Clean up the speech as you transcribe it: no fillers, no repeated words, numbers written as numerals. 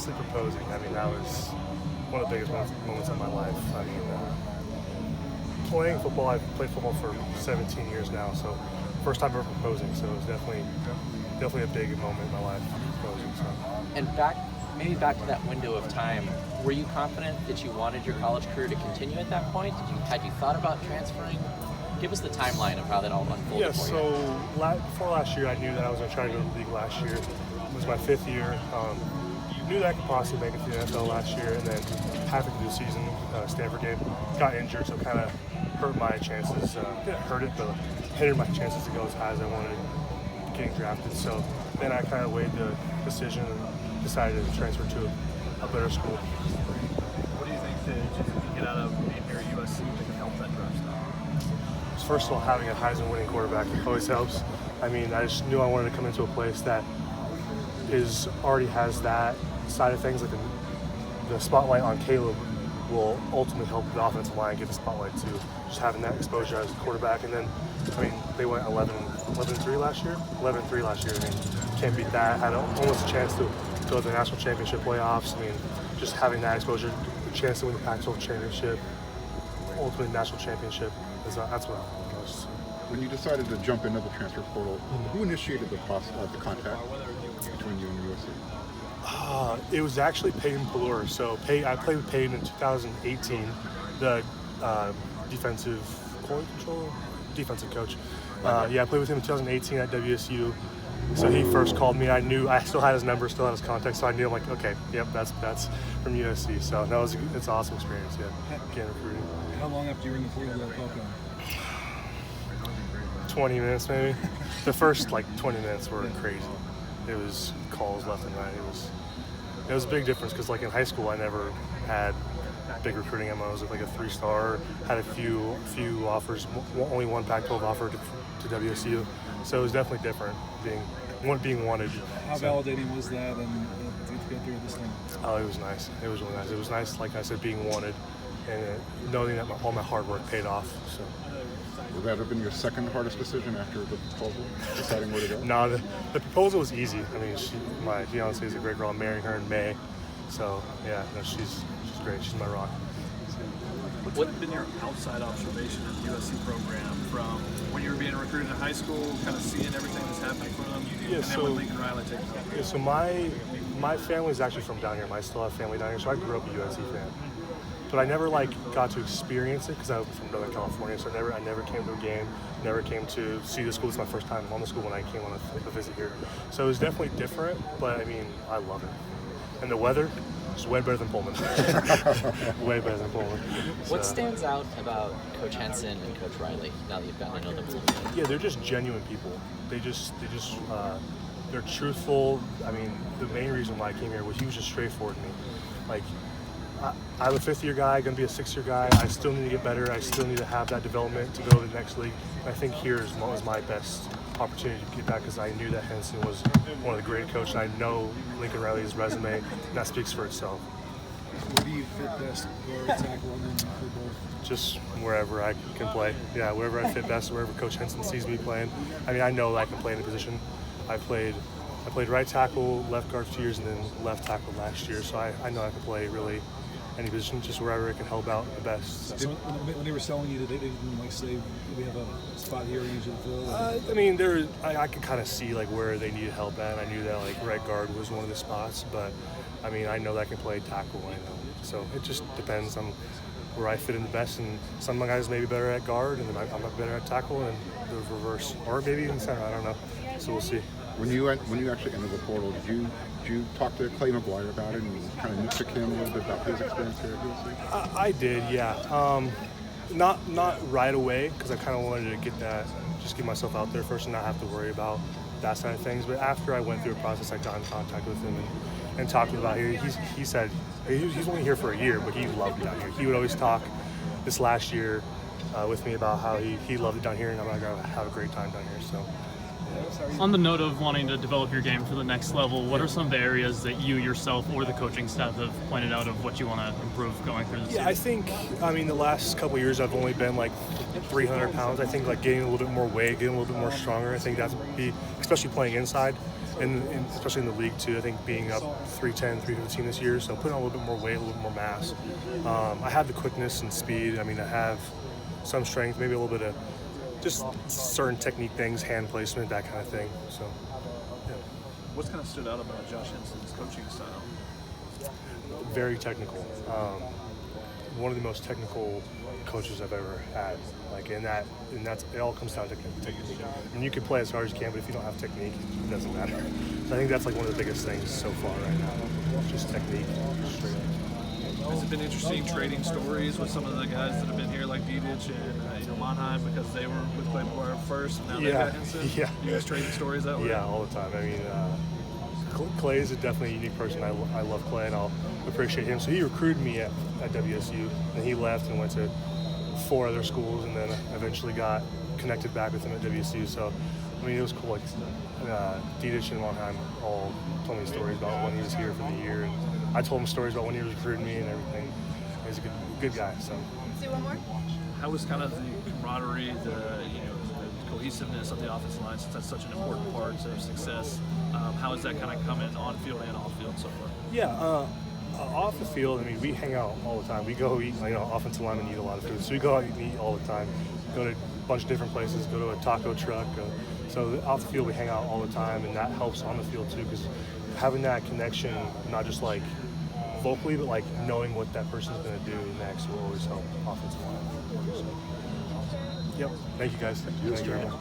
honestly, proposing. I mean, that was one of the biggest moments of my life. I mean, playing football, I've played football for 17 years now, so first time ever proposing. So it was definitely a big moment in my life, proposing. So. And maybe back to that window of time, were you confident that you wanted your college career to continue at that point? Had you thought about transferring? Give us the timeline of how that all unfolded Yeah, for you. so before last year, I knew that I was going to try to go to the league last year. It was my 5th year. Knew that I could possibly make it to the NFL last year, and then halfway through the season, Stanford game, got injured, so kind of hurt my chances. Didn't hurt it, but hindered my chances to go as high as I wanted getting drafted. So then I kind of weighed the decision and decided to transfer to a better school. What do you think that you can get out of being here at USC that can help that draft stock? First of all, having a Heisman winning quarterback always helps. I mean, I just knew I wanted to come into a place that already has that side of things. Like the spotlight on Caleb will ultimately help the offensive line get the spotlight too. Just having that exposure as a quarterback, and then I mean they went 11-3 last year. 11-3 last year. I mean, can't beat that. Had almost a chance to go to the national championship playoffs. I mean, just having that exposure, the chance to win the Pac-12 championship, ultimately national championship. That's what I want most. When you decided to jump into the transfer portal, who initiated the process, the contact between you and USC? It was actually Peyton Pelor. So I played with Peyton in 2018, the defensive coach. I played with him in 2018 at WSU. So he first called me. I still had his number, still had his contact, so I knew. I'm like, okay, yep, that's from USC. So it's an awesome experience. Yeah, getting recruited. How long after you were in the field did that call come? 20 minutes maybe. The first 20 minutes were crazy. It was calls left and right. It was a big difference because in high school I never had big recruiting MOs. Like a 3-star, had a few offers, only one Pac-12 offer to WSU. So it was definitely different being wanted. How validating was that and to get through this thing? Oh, it was nice. It was really nice. It was nice, like I said, being wanted and knowing that all my hard work paid off. So. Would that have been your second hardest decision after the proposal, deciding where to go? No, the proposal was easy. I mean, my fiance is a great girl. I'm marrying her in May. So, yeah, no, she's great. She's my rock. What's been your outside observation of the USC program from when you were being recruited in high school, kind of seeing everything that's happening for them, and then when Lincoln Riley takes over? Yeah, so my family is actually from down here. I still have family down here, so I grew up a USC fan. But I never got to experience it because I was from Northern California, so I never came to a game, never came to see the school. It's my first time on the school when I came on a visit here. So it was definitely different, but I mean, I love it. And the weather is way better than Pullman. Way better than Pullman. What stands out about Coach Henson and Coach Riley now that you've gotten to know them a little bit? Yeah, they're just genuine people. They're truthful. I mean, the main reason why I came here was he was just straightforward to me. I'm a 5th-year guy, going to be a 6th-year guy. I still need to get better. I still need to have that development to go to the next league. And I think here is my best opportunity to get back because I knew that Henson was one of the great coaches. I know Lincoln Riley's resume, and that speaks for itself. Where do you fit best, guard, tackle, and then football? Just wherever I can play. Yeah, wherever I fit best, wherever Coach Henson sees me playing. I mean, I know that I can play in a position. I played right tackle, left guard for 2 years, and then left tackle last year. So I know I can play really any position, just wherever it can help out the best. So when they were selling you, they didn't say we have a spot here we usually fill? I mean, I could kind of see where they needed help at. I knew that right guard was one of the spots, but I mean, I know that I can play tackle. I know, so it just depends on where I fit in the best. And some of my guys may be better at guard, and then I'm better at tackle, and the reverse, or maybe even center. I don't know. So we'll see. When you actually entered the portal, did you talk to Clay McGuire about it and kind of nitpick him a little bit about his experience here at USC? I did, yeah. Not right away because I kind of wanted to get myself out there first and not have to worry about that side of things. But after I went through a process, I got in contact with him and talked about here. He said he's only here for a year, but he loved it down here. He would always talk this last year with me about how he loved it down here, and I'm going to have a great time down here. So. On the note of wanting to develop your game for the next level, what are some of the areas that you yourself or the coaching staff have pointed out of what you want to improve going through the season? I think, the last couple of years I've only been 300 pounds. I think getting a little bit more weight, getting a little bit more stronger. I think that's especially playing inside. and especially in the league too. I think being up 310, 315 this year, so putting on a little bit more weight, a little bit more mass. I have the quickness and speed. I mean, I have some strength, maybe a little bit of just certain technique things, hand placement, that kind of thing. So, yeah. What's kind of stood out about Josh Henson's coaching style? Very technical. One of the most technical coaches I've ever had. Like, and that's it. All comes down to technique. And you can play as hard as you can, but if you don't have technique, it doesn't matter. So I think that's like one of the biggest things so far right now. Just technique, straight up. Has it been interesting trading stories with some of the guys that have been here, like Didic and Monheim, because they were with Clay McGuire first, and now they got Henson? Yeah. You guys trading stories that way? Yeah, all the time. I mean, Clay is definitely a unique person. I love Clay, and I'll appreciate him. So he recruited me at WSU, and he left and went to 4 other schools, and then eventually got connected back with him at WSU. So, I mean, it was cool. Like, Didic and Monheim all told me stories about when he was here for the year, and I told him stories about when he was recruiting me and everything. He's a good guy. So. Let's do one more. How was kind of the camaraderie, the cohesiveness of the offensive line, since that's such an important part of success? How is that kind of coming on field and off field so far? Yeah, off the field, I mean, we hang out all the time. We go eat, offensive linemen eat a lot of food, so we go out and eat all the time. Go to a bunch of different places, go to a taco truck. So off the field, we hang out all the time, and that helps on the field too, because having that connection, not just like vocally, but like knowing what that person's going to do next will always help offensive line. So, yep. Thank you guys. Thank you very much.